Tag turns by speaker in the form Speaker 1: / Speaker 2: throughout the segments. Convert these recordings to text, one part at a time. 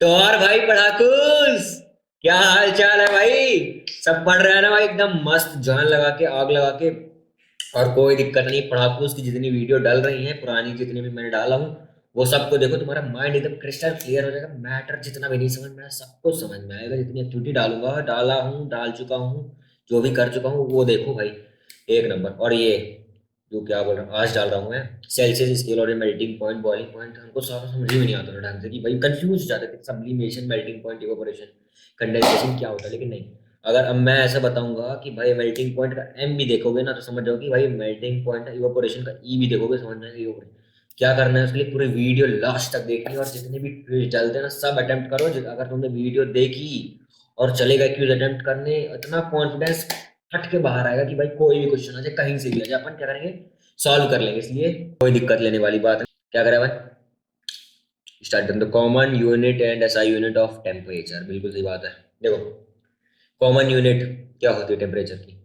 Speaker 1: तो और भाई पढ़ाकूस, क्या हाल चाल है भाई? सब पढ़ रहे हैं ना भाई, एकदम मस्त जान लगा के, आग लगा के। और कोई दिक्कत नहीं, पढ़ाकूस की जितनी वीडियो डल रही हैं पुरानी, जितनी भी मैंने डाला हूँ वो सबको देखो, तुम्हारा माइंड एकदम क्रिस्टल क्लियर हो जाएगा। मैटर जितना भी नहीं समझ में आया सब कुछ समझ में आएगा। जितनी एक्टिविटी डालूंगा, डाला हूँ, डाल चुका हूँ, जो भी कर चुका हूँ वो देखो भाई, एक नंबर। और ये जो क्या बोल रहा हूँ, आज डाल रहा हूँ मैं सेल्सियस स्केल और मेल्टिंग पॉइंट, बॉइलिंग पॉइंट। हमको सारा समझ ही नहीं आता था ढंग से कि भाई कंफ्यूज हो जाते थे, sublimation, melting point, evaporation, condensation क्या होता है। लेकिन नहीं, अगर अब मैं ऐसा बताऊंगा कि भाई मेल्टिंग पॉइंट का एम भी देखोगे ना तो समझ जाओ कि भाई मेल्टिंग पॉइंट का इवेपोरेशन का ई भी देखोगे, समझ में आएगा इवेपोरेशन क्या करना है। उसके लिए पूरी वीडियो लास्ट तक देखनी है, और जितने भी क्विज डालते हैं ना सब अटेम्प्ट करो। अगर तुमने वीडियो देखी और चलेगा क्विज अटेम्प्ट करने, इतना कॉन्फिडेंस फट के बाहर आएगा कि भाई कोई भी क्वेश्चन आ जाए, कहीं से भी आ जाए, अपन क्या करेंगे, सॉल्व कर लेंगे। इसलिए कोई दिक्कत लेने वाली बात है। क्या करें भाई, स्टार्ट करें। तो common unit and SI unit of temperature, बिल्कुल सही बात है। देखो, कॉमन यूनिट क्या होती है टेम्परेचर की,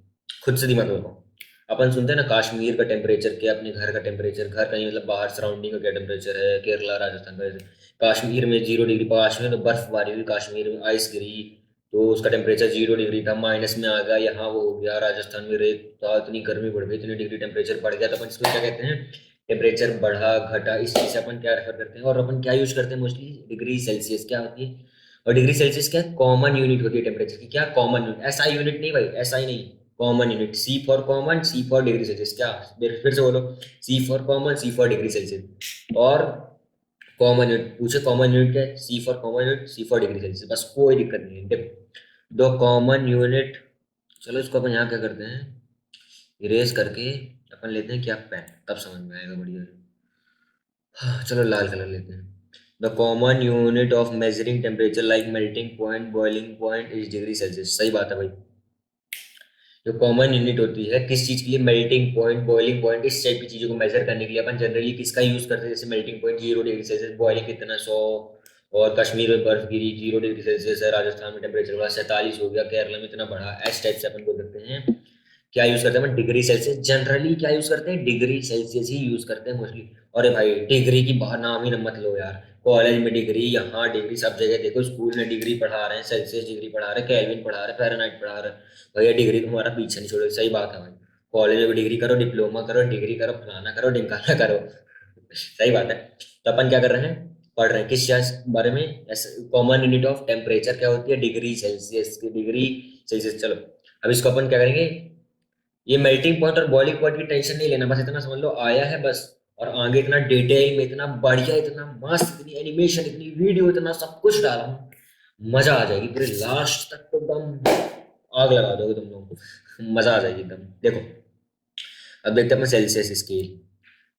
Speaker 1: खुद से दिमाग लगाओ। अपन सुनते हैं ना कश्मीर का टेम्परेचर क्या, अपने घर का टेम्परेचर, घर का नहीं मतलब बाहर सराउंडिंग का क्या टेम्परेचर है, केरला राजस्थान का। कश्मीर में 0 डिग्री, कश्मीर में बर्फबारी हुई, कश्मीर में आइस गिरी, तो उसका टेम्परेचर 0 डिग्री था, माइनस में आ गया, यहाँ वो हो गया, राजस्थान में रेत था, इतनी गर्मी बढ़ गई, इतनी डिग्री टेम्परेचर बढ़ गया। तो अपन इसको क्या कहते हैं, टेम्परेचर बढ़ा घटा, इस चीज़ से अपन क्या रेफर करते हैं। और अपन क्या यूज करते हैं मोस्टली, डिग्री सेल्सियस क्या होती है। और डिग्री सेल्सियस क्या कॉमन यूनिट होती है टेम्परेचर की, क्या कॉमन यूनिट, ऐसा यूनिट नहीं भाई, ऐसा ही नहीं, common unit. C for common, C for degree Celsius, क्या, फिर से बोलो, C for common, C for degree Celsius. और कॉमन यूनिट पूछे, कॉमन यूनिट क्या है, C for common unit, C for degree Celsius, बस, कोई दिक्कत नहीं है। देखो, दो कॉमन यूनिट, चलो इसको अपन यहाँ क्या करते हैं, इरेज करके अपन लेते हैं क्या, पेन, तब समझ में आएगा बढ़िया। हाँ, चलो लाल कलर लेते हैं। The common unit of measuring temperature like melting point, boiling point is degree Celsius, सही बात है भाई। जो कॉमन यूनिट होती है किस चीज के लिए, मेल्टिंग पॉइंट, बॉइलिंग पॉइंट, इस टाइप की चीजों को मेजर करने के लिए अपन जनरली किसका यूज करते हैं, जैसे melting point 0 degree Celsius, boiling कितना 100, और कश्मीर में बर्फ गिरी 0 डिग्री सेल्सियस है, राजस्थान में टेम्परेचर बढ़ा 47 हो गया, केरला में इतना बढ़ा, इस टाइप से अपन बोल सकते हैं। क्या यूज करते हैं, डिग्री सेल्सियस, जनरली क्या यूज करते हैं, डिग्री सेल्सियस ही यूज करते हैं मोस्टली। अरे भाई डिग्री की बाहर नाम ही न मत लो यार, कॉलेज में डिग्री, यहाँ डिग्री, सब जगह देखो, स्कूल में डिग्री पढ़ा रहे हैं, सेल्सियस डिग्री पढ़ा रहे हैं, केल्विन पढ़ा रहे हैं, फ़ारेनहाइट पढ़ा रहे हैं। भैया डिग्री तुम्हारा पीछे नहीं छोड़ो, सही बात है भाई। कॉलेज में भी डिग्री करो, डिप्लोमा करो, डिग्री करो, फलाना करो, ढिमकाना करो। सही बात है। तो अपन क्या कर रहे हैं, पढ़ रहे हैं किस चीज बारे में, कॉमन यूनिट ऑफ टेम्परेचर क्या होती है, डिग्री सेल्सियस की, डिग्री सेल्सियस। चलो अब इसको अपन क्या करेंगे, ये मेल्टिंग पॉइंट और बॉइलिंग पॉइंट की टेंशन नहीं लेना, बस इतना समझ लो आया है बस। और आगे इतना डिटेल में, इतना बढ़िया, इतना मस्त, इतनी एनिमेशन, इतनी वीडियो, इतना सब कुछ डाला हूँ, मजा आ जाएगी पूरे लास्ट तक, तो एकदम आग लगा दोगे तुम लोगों को, मजा आ जाएगी एकदम। देखो, अब देखते हैं अपने Celsius scale.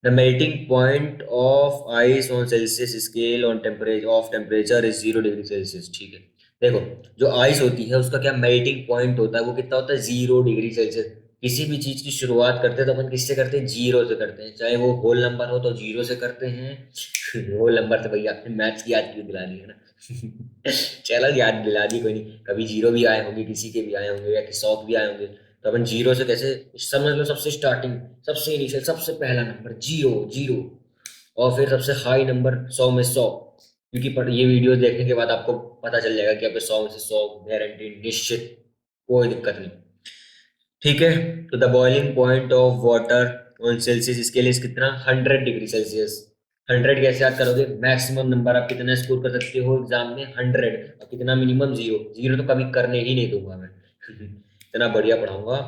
Speaker 1: The melting point of ice on Celsius scale on temperature of temperature is 0 degree Celsius, ठीक है। देखो, जो आइस होती है उसका क्या मेल्टिंग पॉइंट होता है, वो कितना होता है, 0 डिग्री सेल्सियस। किसी भी चीज की शुरुआत करते हैं तो अपन किससे करते हैं, जीरो से करते हैं, चाहे वो होल नंबर हो तो जीरो से करते हैं। होल नंबर तो भैया आपने मैथ्स की याद क्यों दिला दी है ना। चलो याद दिला दी, कोई नहीं, कभी जीरो भी आए होंगे, किसी के भी आए होंगे, या किसी 100 भी आए होंगे। तो अपन जीरो से कैसे, समझ लो सबसे स्टार्टिंग, सबसे इनिशियल, सबसे पहला नंबर जीरो, जीरो। और फिर सबसे हाई नंबर 100 में 100, क्योंकि ये वीडियो देखने के बाद आपको पता चल जाएगा कि आपके 100 में से 100 गारंटी, निश्चित, कोई दिक्कत नहीं। ठीक है। तो the boiling point of water on Celsius, इसके लिए कितना, 100 डिग्री सेल्सियस। 100 कैसे याद करोगे, मैक्सिमम नंबर आप कितना स्कोर कर सकते हो एग्जाम में, 100, और कितना मिनिमम, जीरो, जीरो तो कभी करने ही नहीं दूंगा मैं। इतना बढ़िया पढ़ाऊंगा।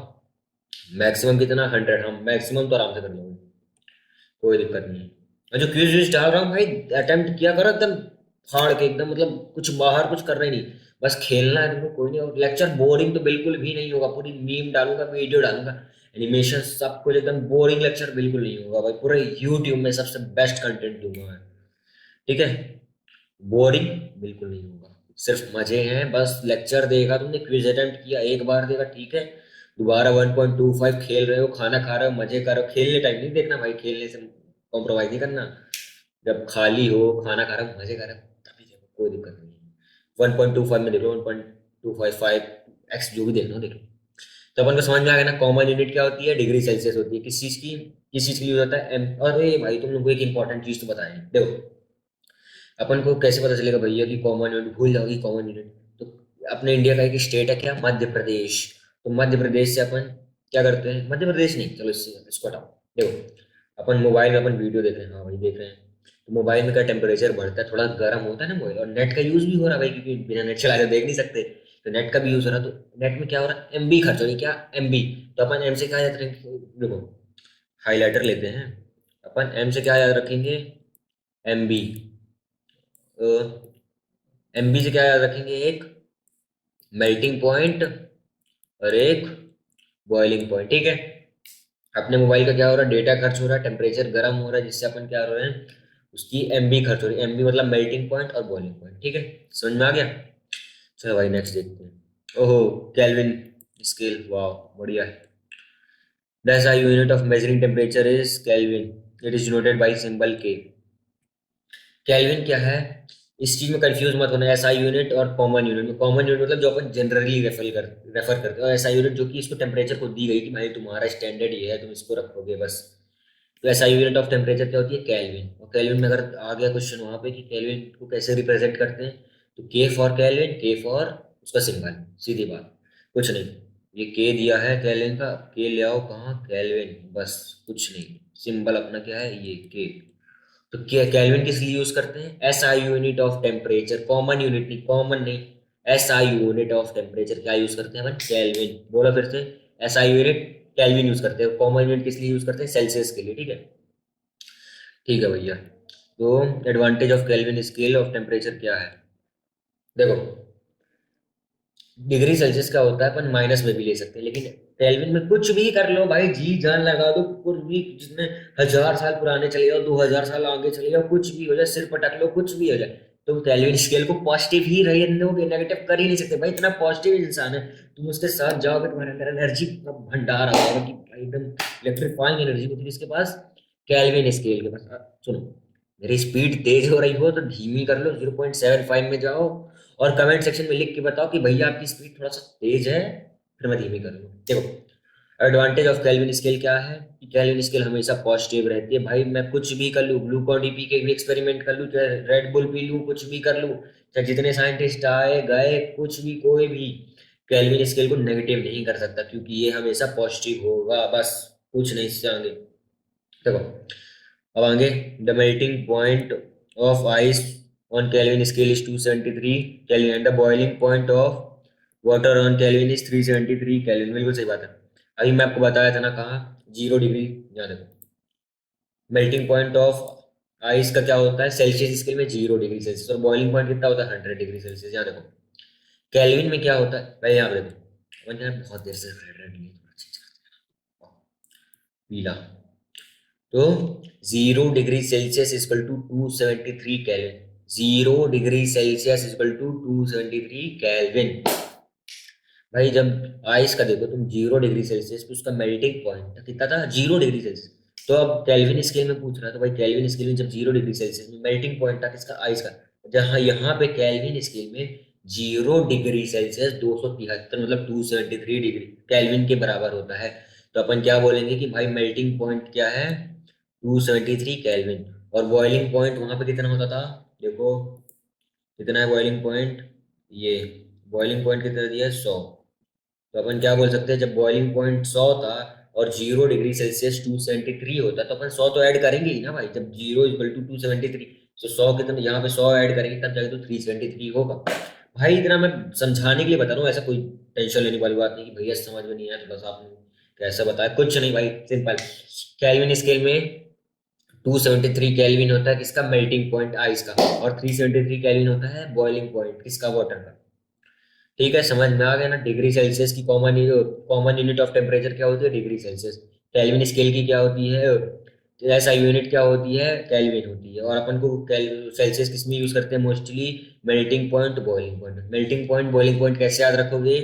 Speaker 1: मैक्सिमम कितना, 100, हम मैक्सिमम तो आराम से कर लोगे, कोई दिक्कत नहीं है। और जो क्विज व्यूज डाल रहा हूँ भाई, अटेम्प्ट किया करो एकदम फाड़ के, एकदम मतलब कुछ बाहर कुछ करना ही नहीं, बस खेलना है तुमको, कोई नहीं। और लेक्चर बोरिंग तो बिल्कुल भी नहीं होगा, पूरी मीम डालूंगा, वीडियो डालूंगा, एनिमेशन, सब कुछ एकदम, बोरिंग लेक्चर बिल्कुल नहीं होगा भाई, पूरे यूट्यूब में सबसे बेस्ट कंटेंट दूंगा मैं। ठीक है, बोरिंग बिल्कुल नहीं होगा, सिर्फ मजे हैं, बस लेक्चर देगा तुमने, क्विज अटेम्प्ट किया एक बार देगा, ठीक है। दोबारा 1.25 खेल रहे हो, खाना खा रहे हो, मजे कर रहे हो, खेलने टाइम नहीं देखना भाई, खेलने से कॉम्प्रोमाइज नहीं करना। जब खाली हो, खाना खा रहे हो, मजे कर रहे हो, तभी देखो, कोई दिक्कत नहीं है। 1.25 में देख लो, 1.255 एक्स, जो भी देखना हो देख लो। तो अपन को समझ में आ गया ना, कॉमन यूनिट क्या होती है, डिग्री सेल्सियस होती है, किस चीज की, किस चीज के लिए यूज होता है, एम। अरे भाई तुम लोग को एक इंपॉर्टेंट चीज तो बताएं, देखो, अपन को कैसे पता चलेगा भैया कि कॉमन यूनिट, भूल जाओगी कॉमन यूनिट। तो अपने इंडिया का एक स्टेट है क्या, मध्य प्रदेश। तो मध्य प्रदेश से अपन क्या करते हैं, मध्य प्रदेश नहीं, चलो इससे इसको हटाओ। देखो अपन मोबाइल में अपन वीडियो देख रहे हैं, हाँ भाई देख रहे हैं, तो मोबाइल में का टेम्परेचर बढ़ता है, थोड़ा गर्म होता है ना मोबाइल, और नेट का यूज भी हो रहा है भाई, क्योंकि बिना नेट चलाए तो देख नहीं सकते, तो नेट का भी यूज हो रहा है। तो नेट में क्या हो रहा है, एमबी खर्च हो रही है, क्या एमबी। तो अपन एम से क्या याद रखेंगे, देखो हाईलाइटर लेते हैं, अपन एम से क्या याद रखेंगे, एमबी। एमबी से क्या याद रखेंगे, एक मेल्टिंग पॉइंट और एक बॉइलिंग पॉइंट, ठीक है। अपने मोबाइल का क्या हो रहा है, डेटा खर्च हो रहा है, टेम्परेचर गर्म हो रहा है, जिससे अपन क्या हो रहे हैं, उसकी एमबी खर्च हो रही है, एमबी मतलब मेल्टिंग पॉइंट और बॉइलिंग पॉइंट, ठीक है। समझ में आ गया। चलो भाई नेक्स्ट देखते हैं। ओहो, केल्विन स्केल, वाह बढ़िया है। The SI unit of measuring temperature is Kelvin. It is denoted by symbol K. Kelvin क्या है, इस चीज में कंफ्यूज मत होना, एसआई यूनिट और कॉमन यूनिट में। कॉमन यूनिट मतलब जो अपन जनरली रेफर करते हैं, और एसआई यूनिट जो कि इसको टेम्परेचर को दी गई कि भाई तुम्हारा स्टैंडर्ड ये है, तुम इसको रखोगे बस। तो एसआई यूनिट ऑफ टेम्परेचर क्या होती है, केल्विन। और केल्विन में अगर आ गया क्वेश्चन वहां पे कि केल्विन को कैसे रिप्रेजेंट करते हैं, तो के फॉर केल्विन, के फॉर उसका सिंबल, सीधी बात, कुछ नहीं। ये के दिया है केल्विन का, के ले आओ कहाँ, केल्विन, बस कुछ नहीं। सिंबल अपना क्या है, ये के। तो क्या केल्विन किस लिए यूज करते हैं, S I unit of temperature, common unit नहीं, कॉमन नहीं, S I unit of temperature क्या यूज करते हैं अपन, केल्विन। बोलो फिर से, S I unit kelvin use करते हैं, कॉमन यूनिट किस लिए यूज करते हैं, सेल्सियस के लिए, ठीक है। ठीक है भैया। तो advantage of kelvin scale of temperature क्या है, देखो डिग्री सेल्सियस का होता है, अपन माइनस में भी ले सकते हैं, लेकिन केल्विन में कुछ भी कर लो भाई, जी जान लगा दो, कुछ भी, जितने 1000 साल पुराने चले जाओ, 2000 साल आगे चले जाओ, कुछ भी हो जाए, सिर पटक लो, कुछ भी हो जाए, तुम केल्विन स्केल को पॉजिटिव ही रहने दोगे, नेगेटिव कर ही नहीं सकते भाई, इतना पॉजिटिव इंसान है। तुम उसके साथ जाओगे, तुम्हारे अंदर एनर्जी का भंडार आ जाएगा कि भाई एकदम इलेक्ट्रीफाइंग एनर्जी होती है इसके पास, केल्विन स्केल के पास। सुनो, मेरी स्पीड तेज हो रही हो तो धीमी कर लो, 0.75 में जाओ, और कमेंट सेक्शन में लिख के बताओ कि भैया आपकी स्पीड थोड़ा सा तेज है, फिर मैं धीमी करूँ। देखो एडवांटेज ऑफ केल्विन स्केल क्या है, कि केल्विन स्केल हमेशा पॉजिटिव रहती है भाई, मैं कुछ भी कर लूँ, ग्लूकोन डी पी के भी एक्सपेरिमेंट कर लूँ, चाहे रेड बुल पी लूँ, कुछ भी कर लूँ, चाहे जितने साइंटिस्ट आए गए, कुछ भी, कोई भी केल्विन स्केल को नेगेटिव नहीं कर सकता, क्योंकि ये हमेशा पॉजिटिव होगा, बस कुछ नहीं इससे आगे। देखो अब आगे, the melting point of ice on Kelvin scale is 273 kelvin and the boiling point of water on kelvin is 373 kelvin. बिल्कुल सही बात है। अभी मैं आपको बताया था ना, कहाँ 0 डिग्री, यहाँ देखो मेल्टिंग पॉइंट ऑफ आइस का क्या होता है, सेल्सियस स्केल में 0 डिग्री सेल्सियस, और बॉइलिंग पॉइंट कितना होता है, 100 डिग्री सेल्सियस। यहाँ देखो केल्विन में क्या होता है, पहले यहाँ पे देखो, अपन यार बहुत देर से रेड रेड पीला, तो 0 degree Celsius equal to 273 Kelvin, 0 degree Celsius equal to 273 Kelvin. भाई जब आइस का देखो तुम 0 डिग्री सेल्सियस पे, उसका मेल्टिंग पॉइंट कितना था, 0 डिग्री सेल्सियस। तो अब केल्विन स्केल में पूछ रहा है, तो भाई केल्विन स्केल में जब 0 डिग्री सेल्सियस में मेल्टिंग पॉइंट था किसका, आइस का, जहाँ यहाँ पे केल्विन स्केल में 0 डिग्री सेल्सियस 273 मतलब 273 डिग्री केल्विन के बराबर होता है। तो अपन क्या बोलेंगे कि भाई मेल्टिंग पॉइंट क्या है, 273 केल्विन। और बॉइलिंग पॉइंट वहां पे कितना होता था, देखो कितना है बॉइलिंग पॉइंट, ये बॉइलिंग पॉइंट कितना दिया है, 100। तो अपन क्या बोल सकते हैं, जब बॉइलिंग पॉइंट 100 था और 0 डिग्री सेल्सियस 273 होता, तो अपन 100 तो ऐड करेंगे ही ना भाई, जब 0 इक्वल टू 273, तो 100 कितना, यहाँ पे 100 ऐड करेंगे तब जाके तो 373 होगा। भाई इतना मैं समझाने के लिए बता रहा हूँ, ऐसा कोई टेंशन लेने वाली बात नहीं कि भैया समझ में नहीं आया तो बस आपने कैसा बताया, कुछ नहीं भाई, सिंपल। केल्विन स्केल में 273 केल्विन होता है किसका, मेल्टिंग पॉइंट आइस का, और 373 केल्विन होता है बॉइलिंग पॉइंट किसका, वाटर का। ठीक है, समझ में आ गया ना। डिग्री सेल्सियस की कॉमन यूनिट ऑफ टेम्परेचर क्या होती है, डिग्री सेल्सियस। केल्विन स्केल की क्या होती है, ऐसा यूनिट क्या होती है, केल्विन होती है। और अपन को सेल्सियस किस में यूज करते हैं mostly, melting point, boiling point. Melting point boiling point कैसे याद रखोगे,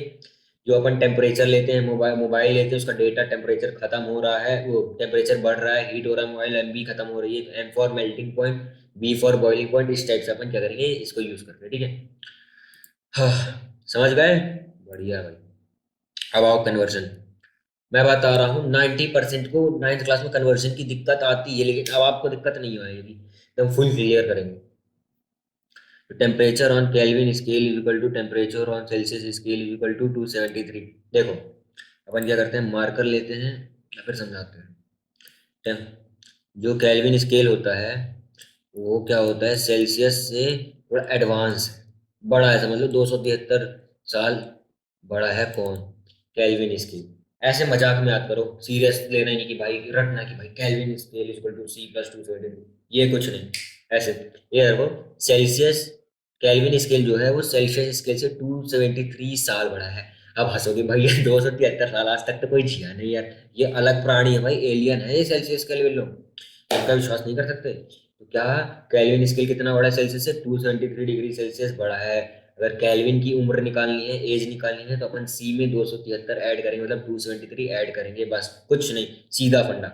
Speaker 1: जो अपन टेम्परेचर लेते हैं, मोबाइल मोबाइल लेते हैं, उसका डेटा टेम्परेचर खत्म हो रहा है, वो टेम्परेचर बढ़ रहा है, हीट हो रहा है, मोबाइल एमबी खत्म हो रही है, M for melting point, B for boiling point, इस टाइप से अपन क्या करेंगे, इसको यूज करते हैं, ठीक है। हाँ, समझ गए, बढ़िया भाई। अब आओ कन्वर्जन। मैं बता रहा हूँ 90% को 9th क्लास में कन्वर्जन की दिक्कत आती है, लेकिन अब आपको दिक्कत नहीं आएगी, एकदम फुल क्लियर करेंगे। तो temperature on Kelvin scale is equal to temperature on Celsius scale is equal to 273। देखो अपन क्या करते हैं, मार्कर लेते हैं या फिर समझाते हैं। जो केल्विन स्केल होता है वो क्या होता है, सेल्सियस से थोड़ा एडवांस बड़ा है, समझ लो 273 साल बड़ा है कौन, केल्विन स्केल। ऐसे मजाक में याद करो, सीरियस लेना ही नहीं कि भाई रटना कि भाई Kelvin scale is equal to C plus 273, ये कुछ नहीं। ऐसे ये देखो, सेल्सियस केल्विन स्केल जो है वो सेल्सियस स्केल से 273 साल बड़ा है। अब हंसोगे भाई, ये 273 साल आज तक तो कोई जिया नहीं यार, ये अलग प्राणी है भाई, एलियन है ये सेल्सियस केल्विन लोग, इनका विश्वास नहीं कर सकते। तो क्या केल्विन स्केल कितना बड़ा है सेल्सियस से, 273 डिग्री सेल्सियस बड़ा है। अगर केल्विन की उम्र निकालनी है, एज निकालनी है, तो अपन सी में 273 ऐड करेंगे, मतलब 273 ऐड करेंगे, बस कुछ नहीं, सीधा फंडा।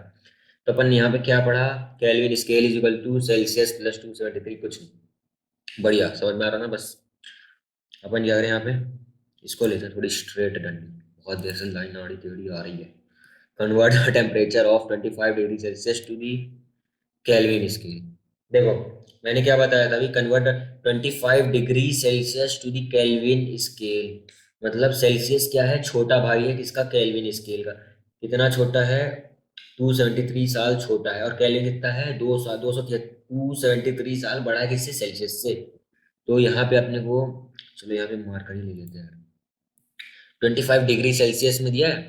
Speaker 1: तो अपन यहाँ पे क्या पढ़ा, Kelvin scale is equal to Celsius plus 273, कुछ नहीं। बढ़िया समझ में आ रहा ना। बस अपन क्या करें यहाँ पे, इसको लेते हैं थोड़ी स्ट्रेट डंडी, बहुत देर से लाइन आड़ी टेढ़ी आ रही है। Convert the temperature of 25 degree Celsius to the Kelvin scale. देखो मैंने क्या बताया था अभी, convert 25 degree Celsius to the Kelvin scale, मतलब सेल्सियस क्या है, छोटा भाई है किसका, केल्विन स्केल का। कितना छोटा है, 273 साल छोटा है। और केल्विन कितना है, 2 साल, 273 साल बड़ा है किससे, सेल्सियस से। तो यहाँ पे अपने को, चलो यहाँ पे मार्कर ही ले लेते हैं। 25 डिग्री सेल्सियस में दिया है,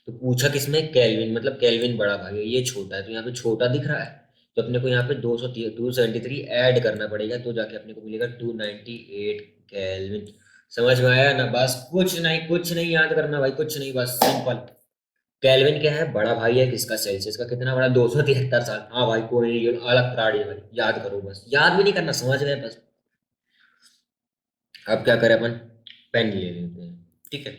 Speaker 1: तो पूछा किसमें, केल्विन, मतलब केल्विन बड़ा भाई है, ये छोटा है, तो यहाँ पे छोटा दिख रहा है। तो अपने को यहाँ पे 273 ऐड करना पड़ेगा, तो जाके अपने को मिलेगा 298 केल्विन। समझ में आया ना। बस कुछ नहीं, कुछ नहीं याद करना भाई, कुछ नहीं, बस सिंपल। केल्विन क्या है, बड़ा भाई है किसका, सेल्सियस का। कितना बड़ा, 273 साल। हाँ भाई कोई नहीं, ये अलग प्राणी है भाई, याद करो बस, याद भी नहीं करना, समझ गए बस। अब क्या करें अपन, पेन ले लेते हैं, ठीक है।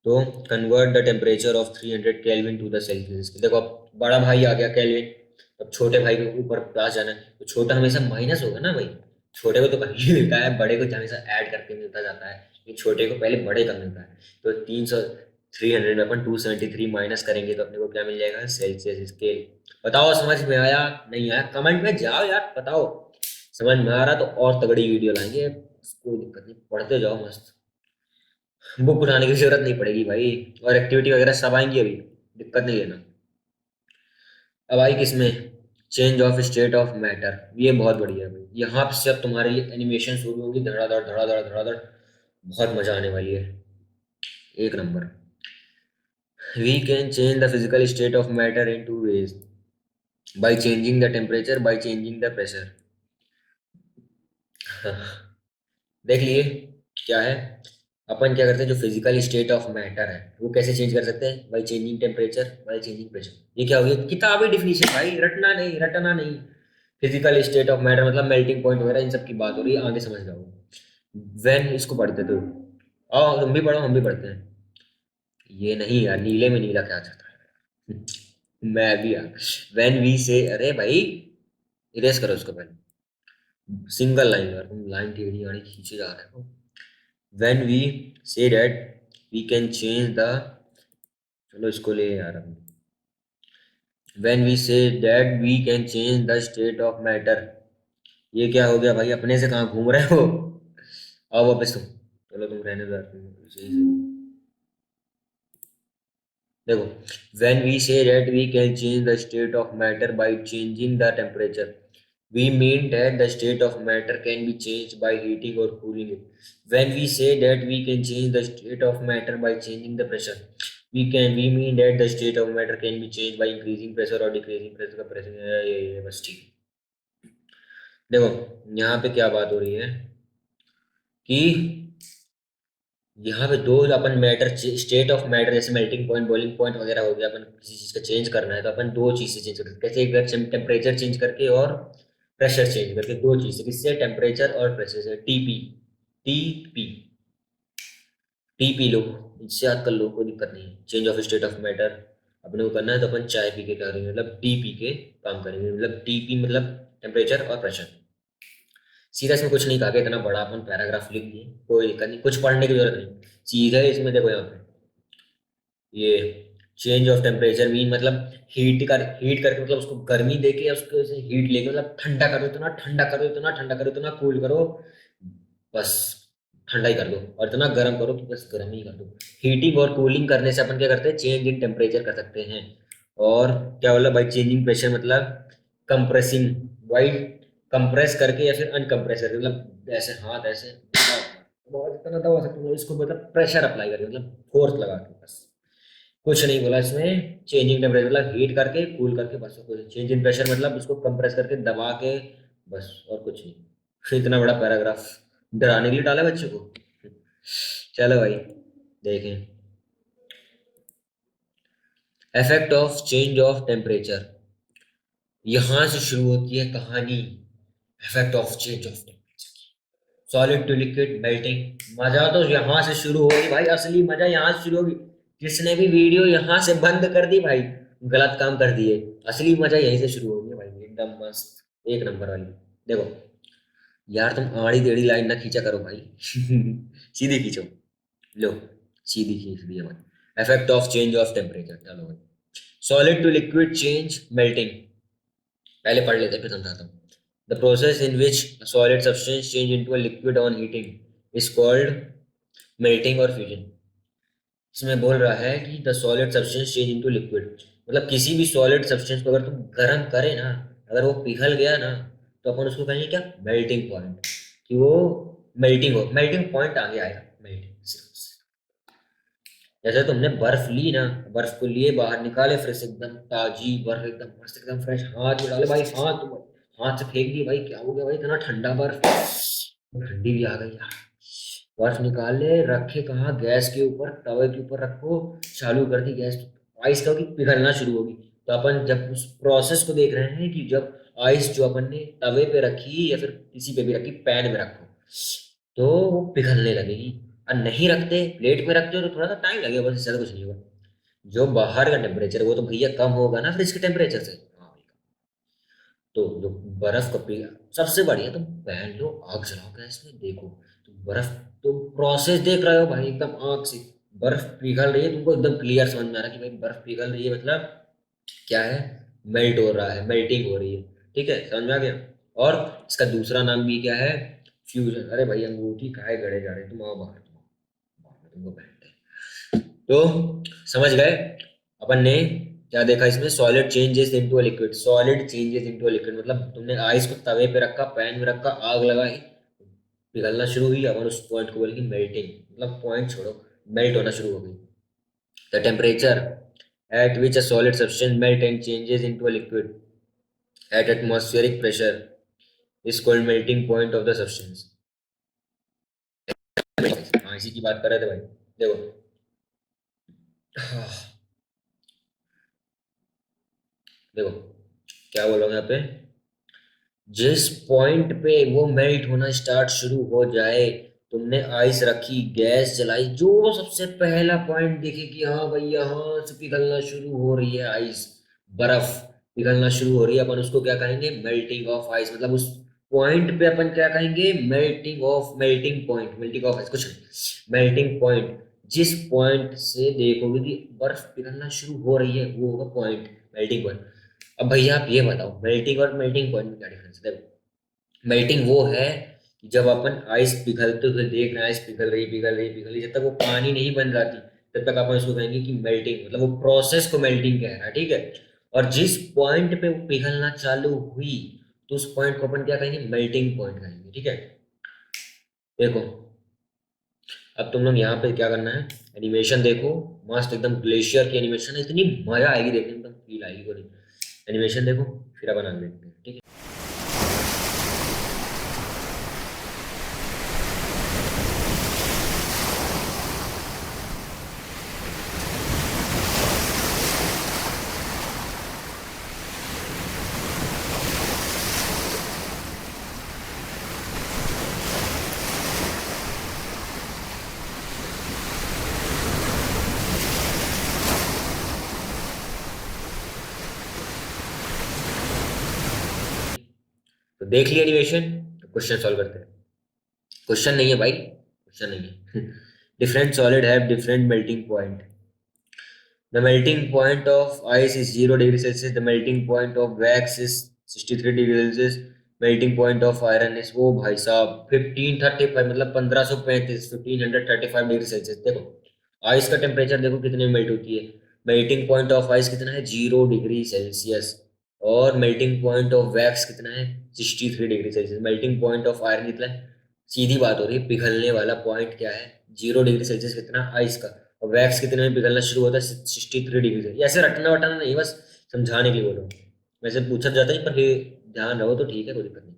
Speaker 1: तो convert the temperature of 300 Kelvin to the Celsius. देखो अब बड़ा भाई आ गया केल्विन, अब छोटे भाई के ऊपर पास जाना है, तो छोटा हमेशा माइनस होगा ना भाई। छोटे को तो कहीं मिलता है, बड़े को हमेशा ऐड करके मिलता जाता है, ये छोटे को पहले बड़े का मिलता है। तो 300 में अपन 273 माइनस करेंगे, तो अपने को क्या मिल जाएगा, सेल्सियस स्केल। बताओ समझ में आया नहीं आया, कमेंट में जाओ यार बताओ। समझ में आ रहा तो और तगड़ी वीडियो लाएंगे, कोई दिक्कत नहीं, पढ़ते जाओ मस्त। बुक उठाने की जरूरत नहीं पड़ेगी भाई, और एक्टिविटी वगैरह सब आएंगी अभी, दिक्कत नहीं लेना। अब आई किसमें, change of state of matter, ये बहुत बढ़िया है भाई। यहाँ से अब तुम्हारे लिए एनिमेशन शुरू होगी, धड़ाधड़ धड़ाधड़ धड़ाधड़, बहुत मजा आने वाली है, एक number. We can change the physical state of matter in two ways, by changing the temperature, by changing the pressure. देख लिए क्या है, अपन क्या करते हैं, जो फिजिकल स्टेट ऑफ मैटर है वो कैसे चेंज कर सकते हैं, by changing temperature, by changing pressure. ये क्या हो गया, किताबी डिफिनीशन भाई, रटना नहीं, रटना नहीं। फिजिकल स्टेट ऑफ मैटर मतलब मेल्टिंग पॉइंट वगैरह, इन सब की बात हो रही है, आगे समझ जाओ। वेन, इसको पढ़ते तो आओ तुम भी पढ़ो, हम भी पढ़ते हैं। ये नहीं यार, नीले में नीला क्या चाहता है, मैं भी यार। वेन वी से, अरे भाई इरेज करो उसको पहले, सिंगल लाइन यार, तुम लाइन टेढ़ी आड़ी खींचे जा रहे हो। when we say that we can change the, चलो इसको ले यार हम, when we say that we can change the state of matter, ये क्या हो गया भाई, अपने से कहाँ घूम रहे हो, आओ वापस तुम, चलो तुम रहने दो यार, तुम सही से। देखो, when we say that we can change the state of matter by changing the temperature, we mean that the state of matter can be changed by heating or cooling it. When we say that we can change the state of matter by changing the pressure, we mean that the state of matter can be changed by increasing pressure or decreasing pressure का pressure, ये बस ठीक है। देखो यहाँ पे क्या बात हो रही है कि यहाँ पे दो, अपन मैटर, स्टेट ऑफ मैटर जैसे मेल्टिंग पॉइंट, बॉइलिंग पॉइंट वगैरह हो गया, अपन किसी चीज का चेंज करना है तो अपन दो चीज से चेंज कर सकते हैं, कैसे, एक बार टेम्परेचर चेंज करके और प्रेशर चेंज करके, दो चीज से, किससे, टेम्परेचर और प्रेशर से। टीपी, टीपी, टीपी लो, इससे याद कर लो, कोई दिक्कत नहीं है। Change of state of matter अपने को करना है, तो अपन चाय पी के करेंगे, मतलब टी पी के काम करेंगे, मतलब टीपी मतलब टेम्परेचर और प्रेशर। सीधा इसमें कुछ नहीं कहा, इतना बड़ा अपन पैराग्राफ लिख दिए, कोई दिक्कत नहीं, कुछ पढ़ने की जरूरत नहीं, सीधा इसमें देखो यहाँ पे ये चेंज ऑफ टेम्परेचर मीन मतलब हीट करके मतलब उसको गर्मी देके या उसको हीट लेके मतलब ठंडा करो, इतना ठंडा करो, इतना ठंडा करो, इतना कूल करो, बस ठंडा ही कर दो, और इतना गर्म करो कि बस गर्म ही कर दो। हीटिंग और कूलिंग करने से अपन क्या करते हैं, चेंज इन टेम्परेचर कर सकते हैं। और क्या बोला भाई, चेंजिंग प्रेशर मतलब कंप्रेसिंग, भाई कंप्रेस करके या फिर अनकंप्रेस करके, मतलब ऐसे हाथ ऐसे बहुत इतना दबा सकते हो इसको, मतलब प्रेशर अप्लाई करके, मतलब फोर्स लगा के, बस कुछ नहीं बोला इसमें। चेंजिंग टेम्परेचर मतलब हीट करके कूल करके, बस कुछ। चेंज इन प्रेशर मतलब उसको कंप्रेस करके दबा के, बस और कुछ नहीं। फिर इतना बड़ा पैराग्राफ डराने के लिए डाला बच्चों को। चलो भाई देखें, effect of change of temperature, यहां से शुरू होती है कहानी। Effect of change of temperature, solid to liquid melting, मजा तो यहां से शुरू होगी भाई, असली मजा यहां से शुरू होगी। जिसने भी वीडियो यहां से बंद कर दी भाई, गलत काम कर दिए। असली मजा यहीं से शुरू होगी भाई, एकदम मस्त एक नंबर वाली। देखो यार, तुम आड़ी टेढ़ी लाइन ना खींचा करो भाई। सीधी खींचो, लो सीधी खींच दी है भाई। Effect of change of temperature, चलो भाई। Solid to liquid change melting, पहले पढ़ लेते हैं फिर समझाता हूँ। The process in which solid substance change into a liquid on heating is called melting और फ्यूजन। इसमें बोल रहा है कि the solid substance change into liquid, मतलब किसी भी सॉलिड सब्सटेंस को अगर तुम गर्म करे ना, अगर वो पिघल गया ना, तो अपन उसको कहेंगे क्या, मेल्टिंग पॉइंट, कि वो मेल्टिंग हो, मेल्टिंग पॉइंट आगे आएगा, मेल्टिंग। जैसे तुमने बर्फ ली ना, बर्फ को लिए बाहर निकाले, फिर से एकदम ताजी बर्फ, एकदम मस्त, एकदम फ्रेश, हाथ में डाले भाई, हाथ से फेंक दी भाई, क्या हो गया भाई, इतना ठंडा बर्फ, ठंडी भी आ गई यार। बर्फ निकाल ले, रखे कहाँ, गैस के ऊपर, तवे के ऊपर रखो, चालू कर दी गैस, आइस का होगी, पिघलना शुरू होगी। तो अपन जब उस प्रोसेस को देख रहे हैं कि जब आइस जो अपन ने तवे पे रखी या फिर किसी पे भी रखी, पैन में रखो, तो वो पिघलने लगेगी। और नहीं रखते, प्लेट में रखते हो तो थोड़ा सा टाइम लगेगा, बस इससे ज्यादा कुछ नहीं होगा। जो बाहर का टेम्परेचर वो तो भैया कम होगा ना फ्रिज के टेम्परेचर से। हाँ भाई। तो जो बर्फ का पिघल, सबसे बढ़िया तुम पहन लो, आग जलाओ गैस में, देखो तो बर्फ, तो प्रोसेस देख रहे हो भाई एकदम आंख से, बर्फ पिघल रही है, तुमको एकदम क्लियर समझ में आ रहा है कि भाई बर्फ पिघल रही है, मतलब क्या है, मेल्ट हो रहा है, मेल्टिंग हो रही है। ठीक है, समझ में आ गया। और इसका दूसरा नाम भी क्या है, फ्यूजन। अरे भाई अंगूठी काहे गड़े जा रहे, तुम आओ बाहर, तुम आओ बाहर, तुमको पहनते हैं। तो समझ गए अपन ने क्या देखा इसमें, solid changes into a liquid, solid changes into a liquid मतलब तुमने आइस को तवे पे रखा, पैन में रखा, आग लगाई, पिघलना शुरू हुई, और उस पॉइंट को बोलेंगे मेल्टिंग, मतलब पॉइंट छोड़ो, मेल्ट होना शुरू हो गई। The temperature at which a solid substance melt and changes into a liquid at atmospheric pressure is called melting point of the substance। हाँ इसी की बात कर रहे थे भाई। देखो, हाँ, देखो क्या बोल रहा हूँ यहाँ पे, जिस पॉइंट पे वो मेल्ट होना स्टार्ट शुरू हो जाए, तुमने आइस रखी, गैस जलाई, जो सबसे पहला पॉइंट देखे कि हाँ भाई यहाँ से पिघलना शुरू हो रही है आइस, बर्फ पिघलना शुरू हो रही है, अपन उसको क्या कहेंगे, मेल्टिंग ऑफ आइस, मतलब उस पॉइंट पे अपन क्या कहेंगे, melting of, melting point, melting of ice कुछ, मेल्टिंग पॉइंट। जिस पॉइंट से देखोगे कि बर्फ पिघलना शुरू हो रही है, वो होगा पॉइंट, मेल्टिंग पॉइंट। अब भैया आप ये बताओ, मेल्टिंग और मेल्टिंग पॉइंट में क्या डिफरेंस है। देखो मेल्टिंग वो है कि जब अपन आइस पिघलते हुए देख रहे हैं, आइस पिघल रही, पिघल रही, पिघल रही, जब तक वो पानी नहीं बन जाती, तब तक अपन उसको कहेंगे कि मेल्टिंग, मतलब वो प्रोसेस को मेल्टिंग कह रहा है। ठीक है, और जिस पॉइंट पे वो पिघलना चालू हुई, तो उस पॉइंट को अपन क्या कहेंगे, मेल्टिंग पॉइंट कहेंगे। ठीक है, देखो अब तुम लोग यहाँ पे क्या करना है, एनिमेशन देखो, मस्त एकदम ग्लेशियर की एनिमेशन है, इतनी मजा आएगी देखने में, एकदम फील आएगी पूरी। एनिमेशन देखो, फिर अपन आगे देखते हैं। ठीक है, तो देख लिया एनिमेशन, तो क्वेश्चन सॉल्व करते हैं। क्वेश्चन नहीं है भाई, क्वेश्चन नहीं है। Different solid have different melting point. The melting point of ice is 0 degree Celsius, the melting point of wax is 63 degree Celsius, melting point of iron is, वो भाई साहब 1535, मतलब 1535, 1535 डिग्री सेल्सियस। देखो आइस का temperature देखो कितने में melt होती है। मेल्टिंग पॉइंट ऑफ आइस कितना है, 0 डिग्री सेल्सियस। और मेल्टिंग पॉइंट ऑफ वैक्स कितना है, 63 degree Celsius. Melting point of iron कितना है, सीधी बात हो रही है, पिघलने वाला पॉइंट क्या है, 0 डिग्री सेल्सियस कितना, आइस का। और वैक्स कितने में पिघलना शुरू होता है, 63 डिग्री से। ऐसे रटना वटाना नहीं, बस समझाने के लिए बोल रहा हूँ। वैसे पूछा जाता है पर ये ध्यान रहो तो ठीक है, कोई दिक्कत नहीं,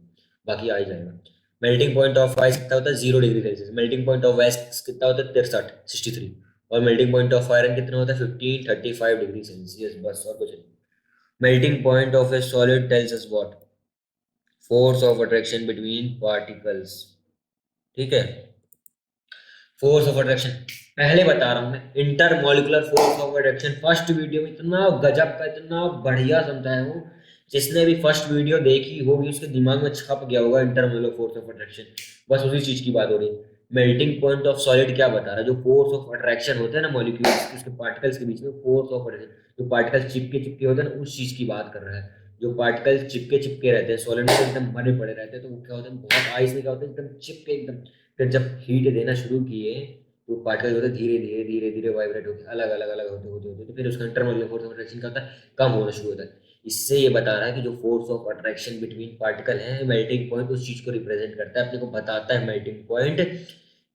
Speaker 1: बाकी आ ही जाएगा। मेल्टिंग पॉइंट ऑफ आइस कितना होता है, 0 degree Celsius. Melting point of wax कितना होता है, 63। और मेल्टिंग पॉइंट ऑफ आयरन कितना होता है, 1535 डिग्री सेल्सियस, बस और कुछ नहीं। Melting point of A solid tells us what, force of attraction between particles. ठीक है, फोर्स ऑफ अट्रैक्शन पहले बता रहा हूं मैं, inter molecular force of attraction first video में इतना गजब का, इतना बढ़िया समझाया हूँ। जिसने भी फर्स्ट वीडियो देखी होगी उसके दिमाग में छप गया होगा inter molecular force of attraction. बस उसी चीज की बात हो रही है। मेल्टिंग पॉइंट ऑफ सॉलिड क्या बता रहा है, जो फोर्स ऑफ अट्रैक्शन होता है ना मॉलिक्यूल्स उसके पार्टिकल्स के बीच में, फोर्स ऑफ अट्रैक्शन, जो पार्टिकल्स चिपके चिपके होते हैं ना, उस चीज की बात कर रहा है। जो पार्टिकल्स चिपके चिपके रहते हैं सॉलिड में, एकदम भरे पड़े रहते हैं, तो वो क्या होता है, बहुत आइस में क्या होता है, एकदम चिपके एकदम। फिर जब हीट देना शुरू किए तो पार्टिकल होते धीरे धीरे धीरे धीरे वाइब्रेट होते अलग अलग अलग होते होते होते, तो फिर उसका इंटरमोलिकुलर फोर्स ऑफ अट्रैक्शन क्या होता है, कम होना शुरू होता है। इससे ये बता रहा है कि जो force of attraction between particle है, मेल्टिंग पॉइंट उस चीज को रिप्रेजेंट करता है, अपने को बताता है मेल्टिंग पॉइंट।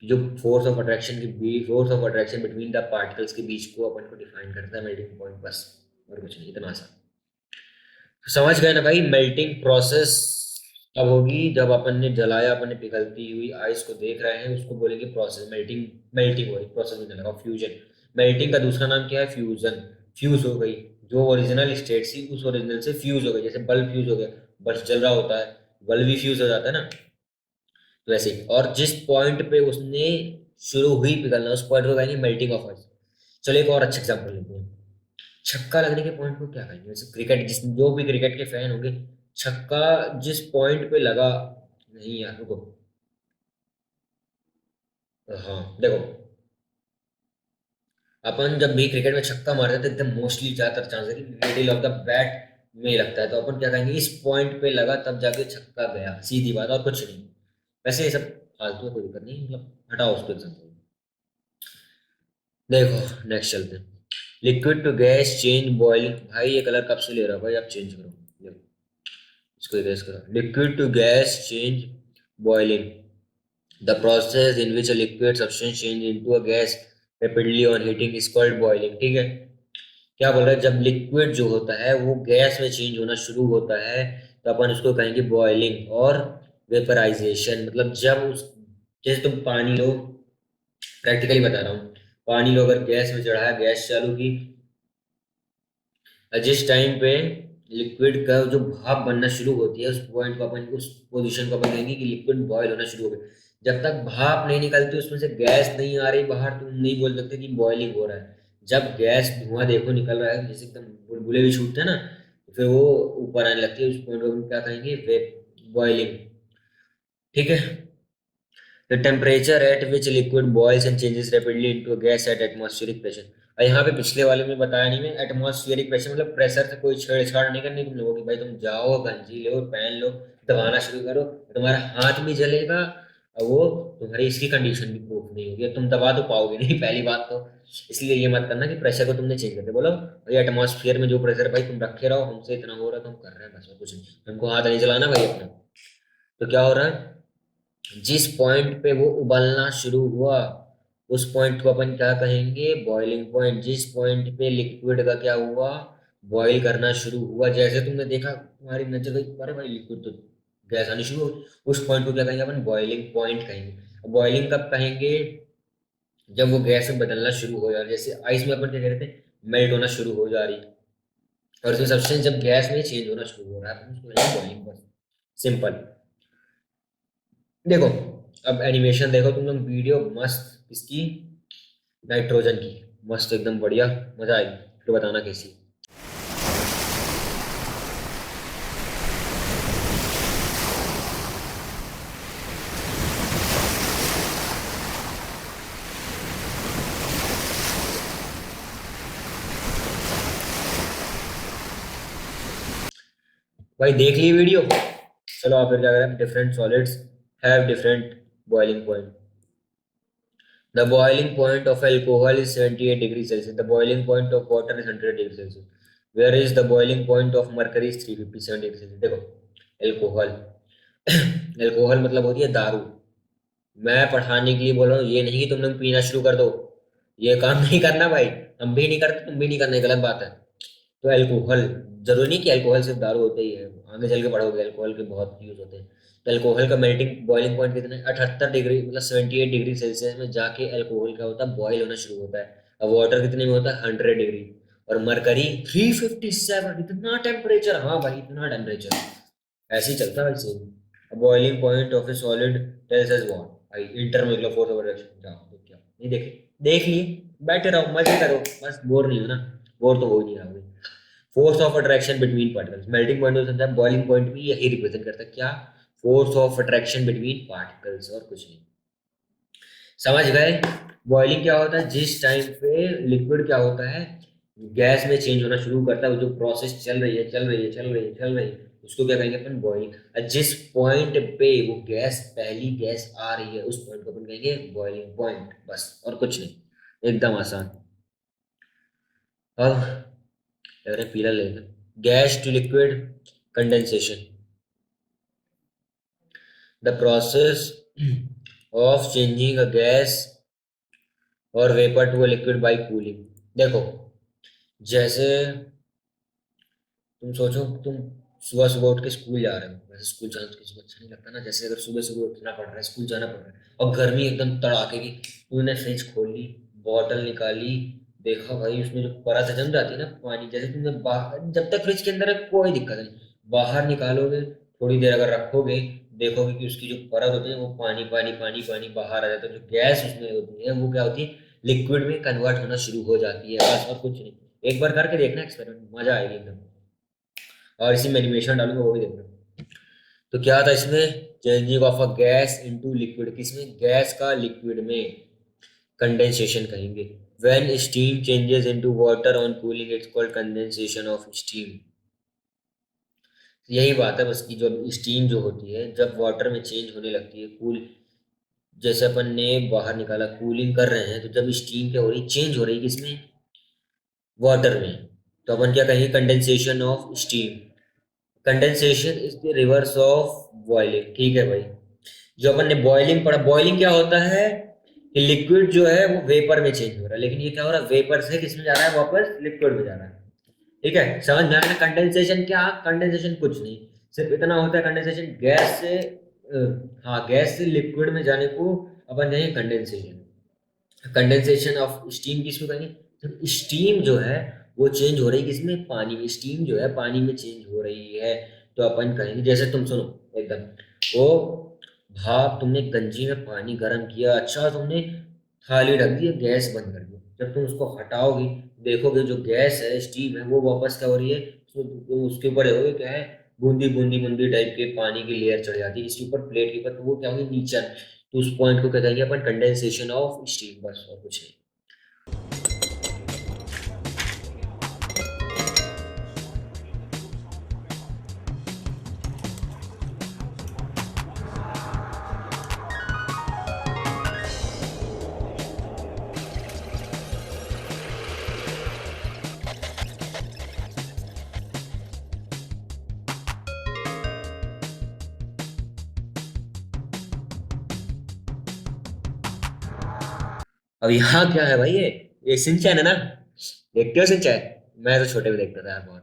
Speaker 1: जो फोर्स ऑफ अट्रैक्शन के बीच, force of attraction between the particles के बीच को अपन को डिफाइन करता है मेल्टिंग पॉइंट, बस और कुछ नहीं, इतना आसान। समझ गए ना भाई, मेल्टिंग प्रोसेस तब होगी जब अपन ने जलाया, अपन ने पिघलती हुई आइस को देख रहे हैं, उसको बोलेंगे प्रोसेस। मेल्टिंग, मेल्टिंग हो रही, प्रोसेस में लगा फ्यूजन। मेल्टिंग का दूसरा नाम क्या है, फ्यूजन। फ्यूज हो गई, जो ओरिजिनल स्टेट थी उस ओरिजिनल से फ्यूज हो गई, जैसे बल्ब फ्यूज हो गया, बल्ब जल रहा होता है, बल्ब भी फ्यूज हो जाता है ना, तो वैसे ही। और जिस पॉइंट पे उसने शुरू हुई पिघलना, उस पॉइंट को कहेंगे मेल्टिंग ऑफ आइस। चलो एक और अच्छा एग्जाम्पल लेते हैं। छक्का लगने के पॉइंट को क्या कहेंगे, जैसे क्रिकेट, जिस जो भी क्रिकेट के फैन होंगे, छक्का जिस पॉइंट पे लगा, नहीं यार रुको, हाँ देखो, अपन जब भी क्रिकेट में छक्का मारते हैं तो एकदम मोस्टली ज्यादातर चांस है कि मिडिल ऑफ द बैट में लगता है, तो अपन क्या कहेंगे, इस पॉइंट पे लगा तब जाके छक्का गया, सीधी बात और कुछ नहीं। वैसे ये सब फालतू है, कोई दिक्कत नहीं, मतलब हटाओ उसको एग्जाम्पल। देखो नेक्स्ट चलते हैं। Liquid to gas change boiling, भाई ये कलर कब से ले रहा है भाई, आप चेंज करो, देखो इसको इरेज करो। Liquid to gas change boiling, the process in which a liquid substance change into a gas rapidly on heating is called boiling. ठीक है, क्या बोल रहा है, जब लिक्विड जो होता है वो गैस में चेंज होना शुरू होता है, तो अपन उसको कहेंगे बॉइलिंग। और वेपराइजेशन मतलब जब उस, जैसे तुम पानी लो, प्रैक्टिकली बता रहा हूँ, पानी लो अगर गैस में चढ़ाया, गैस चालू की, जिस टाइम पे लिक्विड का जो भाप बनना शुरू होती है, उस पॉइंट को अपन, उस पोजीशन को अपन कहेंगे कि लिक्विड बॉयल होना शुरू हो गया। जब तक भाप नहीं निकलती, उसमें से गैस नहीं आ रही बाहर, तुम नहीं बोल सकते कि बॉइलिंग हो रहा है। जब गैस धुआं देखो निकल रहा है, जैसे एकदम बुलबुले भी छूटते हैं ना, तो फिर वो ऊपर आने लगती है, उस पॉइंट को हम क्या कहेंगे, वेप बॉइलिंग। ठीक है, the temperature at which liquid boils and changes rapidly into gas at atmospheric pressure. और यहाँ पे पिछले वाले में बताया नहीं मैं, एटमॉस्फेरिक प्रेशर मतलब प्रेशर से कोई छेड़छाड़ नहीं करनी तुम लोगों की, भाई तुम जाओ गंजी लो, पहन लो, दबाना शुरू करो, तुम्हारा हाथ भी जलेगा, और वो तुम्हारी इसकी कंडीशन भी प्रूफ नहीं होगी, तुम दबा तो पाओगे नहीं पहली बात तो। इसलिए ये मत करना कि प्रेशर को तुमने चेंज करके बोलो भाई एटमॉस्फेयर में जो प्रेशर भाई तुम रखे रहो, हमसे इतना हो रहा है तो हम कर रहे हैं, बस और कुछ नहीं, हमको हाथ नहीं चलाना भाई अपना। तो क्या हो रहा है, जिस पॉइंट पे वो उबलना शुरू हुआ, उस पॉइंट को अपन क्या कहेंगे, बॉइलिंग पॉइंट। जिस पॉइंट पे लिक्विड का क्या हुआ, बॉईल करना शुरू हुआ, जैसे तुमने देखा तुम्हारी नजर गई, अरे भाई लिक्विड तो गैस आनी शुरू हो गई, उस पॉइंट को क्या कहेंगे अपन, बॉइलिंग पॉइंट कहेंगे। बॉइलिंग कब कहेंगे, जब वो गैस में बदलना शुरू हो जा रही है, जैसे आइस में अपन क्या कहते हैं, मेल्ट होना शुरू हो जा रही है, और उसमें सब्सटेंस जब गैस में चेंज होना शुरू हो रहा है, अपन उसको कहेंगे बॉइलिंग पॉइंट, सिंपल। देखो अब एनिमेशन देखो तुम लोग, वीडियो मस्त इसकी, नाइट्रोजन की, मस्त एकदम बढ़िया, मजा आएगी, फिर बताना कैसी। भाई देख ली वीडियो। चलो आप फिर क्या करें, different solids have different boiling point. The boiling point of alcohol is 78 degree Celsius, the boiling point of water is 100 degree Celsius, where is the boiling point of mercury is 357 degree Celsius. देखो alcohol alcohol मतलब होती है दारू। मैं पढ़ाने के लिए बोल रहा हूँ, ये नहीं कि तुम लोग पीना शुरू कर दो, ये काम नहीं करना भाई। हम भी नहीं करते, तुम भी नहीं करना, ये गलत बात है। तो अल्कोहल, जरूरी नहीं कि अल्कोहल सिर्फ दारू होता ही है, आगे चल के पढ़ोगे अल्कोहल के बहुत यूज होते हैं। तो अल्कोहल का मेल्टिंग बॉइलिंग पॉइंट कितना है, 78 डिग्री, मतलब 78 डिग्री सेल्सियस में जाके अल्कोहल क्या होता है, बॉयल होना शुरू होता है। अब वाटर कितने में होता है, 100 डिग्री। और मरकरी 357, इतना टेम्परेचर, हाँ भाई इतना टेम्परेचर, ऐसे ही चलता है same. Boiling point of A solid tells us what, भाई इंटरमोलर फोर्स ऑफ रिएक्शन, जाओ देख क्या नहीं देखे, देख लिए, बैठे रहो मजे करो, बस बोर नहीं हो ना, बोर तो हो ही नहीं रहा। Force of attraction between particles, melting point हो सकता है, बॉइलिंग पॉइंट भी यही रिप्रेजेंट करता है, क्या, force of attraction between particles, और कुछ नहीं। समझ गए। बॉइलिंग क्या होता है, जिस टाइम पे लिक्विड क्या होता है, गैस में चेंज होना शुरू करता है, वो जो प्रोसेस चल रही है चल रही है चल रही है चल रही है, उसको क्या कहेंगे अपन, बॉइलिंग। जिस पॉइंट पे वो गैस, पहली गैस आ रही है, उस पॉइंट को अपन कहेंगे बॉइलिंग पॉइंट, बस और कुछ नहीं, एकदम आसान। अब अगर पीला लेगा, gas to liquid condensation, the process of changing a gas और vapour to a liquid by cooling. देखो जैसे तुम सोचो, तुम सुबह सुबह उठ के स्कूल जा रहे हो, वैसे स्कूल जाना तो किसी को अच्छा नहीं लगता ना, जैसे अगर सुबह सुबह उठना पड़ रहा है, स्कूल जाना पड़ रहा है, और गर्मी एकदम तड़ाके की, तूने फ्रिज खोल ली, बॉटल निकाली, देखा भाई उसमें जो परत जम जाती है ना पानी, जैसे तुमने बाहर, जब तक फ्रिज के अंदर है कोई दिक्कत नहीं, बाहर निकालोगे, थोड़ी देर अगर रखोगे, देखोगे कि उसकी जो परत होती है वो पानी पानी पानी पानी बाहर आ जाता है, जो गैस उसमें होती है वो क्या होती है, लिक्विड में कन्वर्ट होना शुरू हो जाती है, बस और कुछ नहीं। एक बार करके देखना एक्सपेरिमेंट, मजा आएगी एकदम। और इसी में एनिमेशन डालूंगा, वो भी देखना। तो क्या था इसमें, changing of a gas into liquid, किसमें, गैस का लिक्विड में, कंडेंसेशन कहेंगे। When steam changes into water on cooling it's called condensation of steam. यही बात है बस की, जो स्टीम जो होती है जब वाटर में चेंज होने लगती है, कूल, जैसे अपन ने बाहर निकाला, कूलिंग कर रहे हैं, तो जब स्टीम क्या हो रही, चेंज हो रही है, किसमें, वाटर में, तो अपन क्या कहेंगे, condensation of steam. Condensation is the reverse of boiling, ठीक है भाई। जो अपन ने बॉइलिंग पढ़ा, बॉइलिंग क्या होता है कि लिक्विड जो है वो वेपर में चेंज हो रहा है, लेकिन ये क्या हो रहा है, वेपर से किसमें जा रहा है, वापस लिक्विड में जा रहा है। ठीक है, समझ में आ गया। कंडेंसेशन क्या, कंडेंसेशन कुछ नहीं, सिर्फ इतना होता है, कंडेंसेशन गैस से हाँ गैस से लिक्विड में जाने को अपन कहेंगे कंडेंसेशन। कंडेंसेशन ऑफ स्टीम किसमें कहेंगे, जब स्टीम जो है वो चेंज हो रही है, किसमें, पानी में, स्टीम जो है पानी में चेंज हो रही है, तो अपन कहेंगे, जैसे तुम सुनो एकदम, वो भाप, तुमने गंजी में पानी गर्म किया, अच्छा तुमने थाली ढक दी, गैस बंद कर दी, जब तुम उसको हटाओगे, देखोगे जो गैस है, स्टीम है, वो वापस क्या हो रही है, उसके ऊपर देखोगे क्या है, बूंदी बूंदी बूंदी टाइप के पानी की लेयर चढ़ जाती है इसके ऊपर, प्लेट के ऊपर, तो वो क्या होगी, नीचे, तो उस पॉइंट को क्या कहेंगे अपन, कंडेंसेशन ऑफ स्टीम, बस और कुछ नहीं। अब यहाँ क्या है भाई, ये सिंचैन है ना, देखते हो सिंचैन, मैं तो छोटे में देखता था यार बहुत।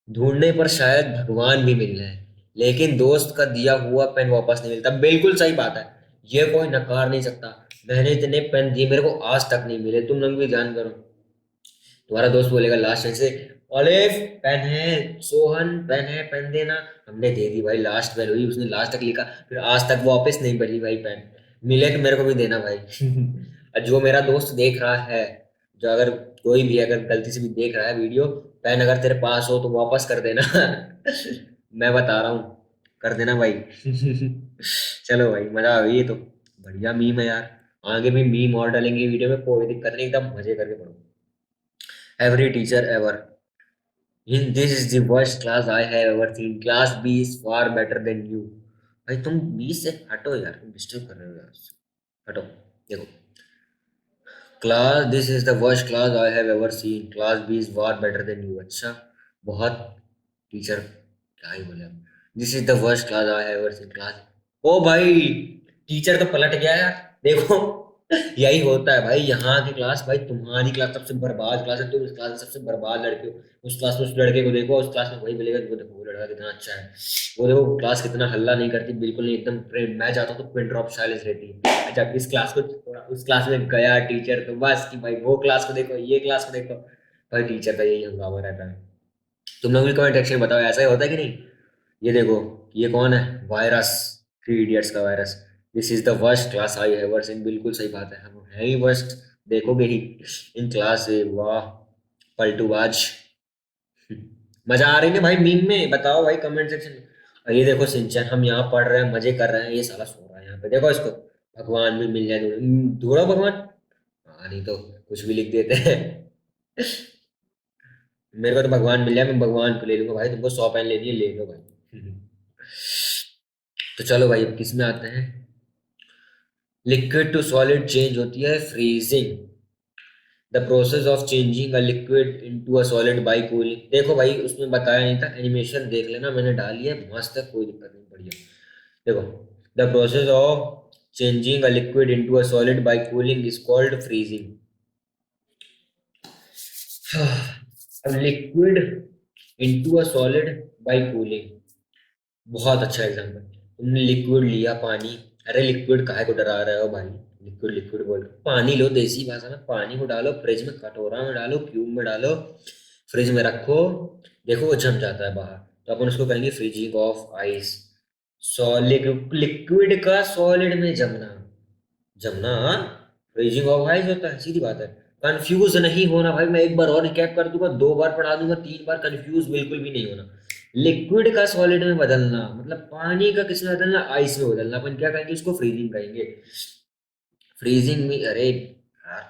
Speaker 1: ढूंढने पर शायद भगवान भी मिल जाए, लेकिन दोस्त का दिया हुआ पेन वापस नहीं मिलता, बिल्कुल सही बात है, ये कोई नकार नहीं सकता। मैंने इतने पेन दिए, मेरे को आज तक नहीं मिले, तुम लोग भी ध्यान करो, तुम्हारा दोस्त बोलेगा लास्ट टाइम से, ऑलिव पेन है, सोहन पेन है, पेन देना, हमने दे दी भाई, लास्ट बेल हुई, उसने लास्ट तक लिखा, फिर आज तक वापस नहीं बनी भाई पेन, मिले तो मेरे को भी देना भाई। और जो मेरा दोस्त देख रहा है, जो अगर कोई भी अगर गलती से भी देख रहा है वीडियो, पेन अगर तेरे पास हो तो वापस कर देना। मैं बता रहा हूँ, कर देना भाई। चलो भाई, मजा आ गई, ये तो बढ़िया मीम है यार, आगे भी मीम और डालेंगे वीडियो में, कोई दिक्कत नहीं, एकदम मजे करके पढ़ो। Every teacher ever, in this is the worst class I have ever seen, class B is far better than you. भाई तुम बी से हटो यार, तुम डिस्टर्ब कर रहे हो यार, हटो। देखो, class this is the worst class I have ever seen, class B is far better than you. अच्छा, बहुत टीचर क्या ही बोले। This is the worst class I have ever seen class. ओ भाई, टीचर तो पलट गया यार, देखो। यही होता है भाई, यहाँ की क्लास, भाई तुम्हारी क्लास सबसे बर्बाद क्लास है, तुम इस क्लास में सबसे बर्बाद लड़के हो। उस क्लास में उस लड़के को देखो, उस क्लास में वही मिलेगा, वो देखो वो लड़का कितना अच्छा है, वो देखो क्लास कितना हल्ला नहीं करती, बिल्कुल नहीं, एकदम मैं जाता हूँ तो पिन ड्रॉप साइलेंस रहती है। अच्छा, इस क्लास को थोड़ा, उस क्लास में गया टीचर तो बस कि भाई वो क्लास को देखो, ये क्लास को देखो। भाई टीचर का यही हंगामा रहता है। तुम लोग भी कमेंट सेक्शन में बताओ, ऐसा ही होता है कि नहीं। ये देखो, ये कौन है, वायरस, थ्री इडियट्स का virus. This is the worst class I have ever scene, बिल्कुल सही बात है, हम है ही वर्स्ट, देखोगे ही इन क्लास से, वाह पलटूबाज। मजा आ रही है भाई मीम में, बताओ भाई कमेंट सेक्शन में। और ये देखो सिंचन, हम यहाँ पढ़ रहे हैं, मजे कर रहे हैं, ये साला सो रहा है यहाँ पे, देखो इसको। भगवान भी मिल जाए, ढूंढो भगवान। हाँ, नहीं तो कुछ भी लिख देते हैं। मेरे को तो भगवान मिल जाए, मैं भगवान को ले लूंगा भाई, तुमको 100 पेन लेनी है ले लो भाई। तो चलो भाई, अब किस में आते हैं। लिक्विड टू सॉलिड चेंज होती है freezing, the process of changing a liquid into a solid by cooling. देखो भाई, उसमें बताया नहीं था, एनिमेशन देख लेना, मैंने डाली है, मस्त है, कोई दिक्कत नहीं, बढ़िया। देखो, the process of changing a liquid into a solid by cooling is called freezing. अब liquid into a solid by cooling, बहुत अच्छा एग्जाम्पल। तुमने लिक्विड लिया, पानी, अरे लिक्विड काहे को डरा रहे हो भाई, लिक्विड लिक्विड बोल के पानी लो, देसी भाषा में पानी को डालो फ्रिज में, कटोरा में डालो, क्यूब में डालो, फ्रिज में रखो, देखो वो जम जाता है बाहर, तो अपन उसको कहेंगे freezing of ice. Solid, liquid का सॉलिड में जमना, जमना, फ्रीजिंग ऑफ आइस होता है, सीधी बात है। कंफ्यूज नहीं होना भाई, मैं एक बार और रिकैप कर दूंगा, 2 बार पढ़ा दूंगा, 3 बार, कंफ्यूज बिल्कुल भी नहीं होना। लिक्विड का सॉलिड में बदलना मतलब पानी का किस में बदलना, आइस में बदलना, अपन क्या कहेंगे, उसको फ्रीजिंग कहेंगे। फ्रीजिंग में, अरे यार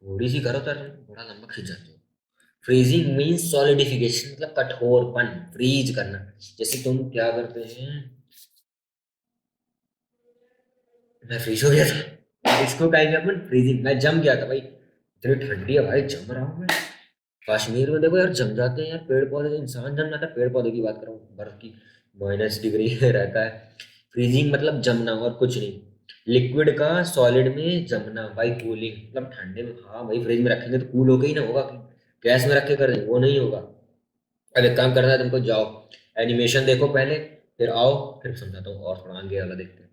Speaker 1: थोड़ी सी करो तो बड़ा लंबा खिंच जाते हो। फ्रीजिंग मीन्स सॉलिडिफिकेशन, मतलब कठोरपन, फ्रीज करना। जैसे तुम क्या करते हैं, मैं फ्रीज हो गया था, इसको कहेंगे अपन फ्रीजिंग, मैं जम गया था भाई, इतनी ठंडी है भाई, जम रहा हूँ मैं। कश्मीर में देखो यार, जम जाते हैं यार पेड़ पौधे, तो इंसान जम जाता है, पेड़ पौधे की बात कर रहा हूँ, बर्फ की -डिग्री रहता है। फ्रीजिंग मतलब जमना और कुछ नहीं। लिक्विड का सॉलिड में जमना बाई कूलिंग, मतलब ठंडे में, हाँ भाई फ्रिज में रखेंगे तो कूल होके ही ना होगा, गैस में रख के कर देंगे वो नहीं होगा। अब एक काम करना है तुमको, जाओ एनिमेशन देखो पहले, फिर आओ, फिर समझाता हूँ, और थोड़ा आगे वाला देखते हैं।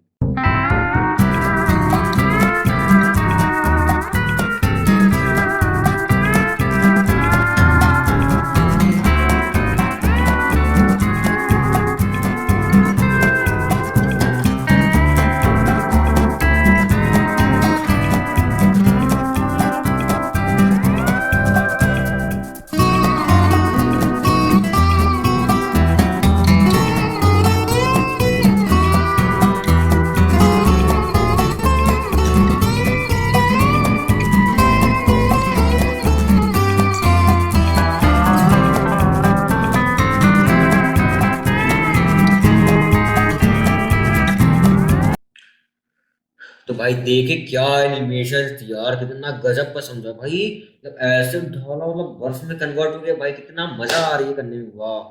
Speaker 1: तो भाई देखे क्या एनिमेशन थी यार, कितना गजब का समझा भाई, जब ऐसे ढाला मतलब बर्फ में कन्वर्ट हो गया भाई, कितना मजा आ रही है करने में, वाह।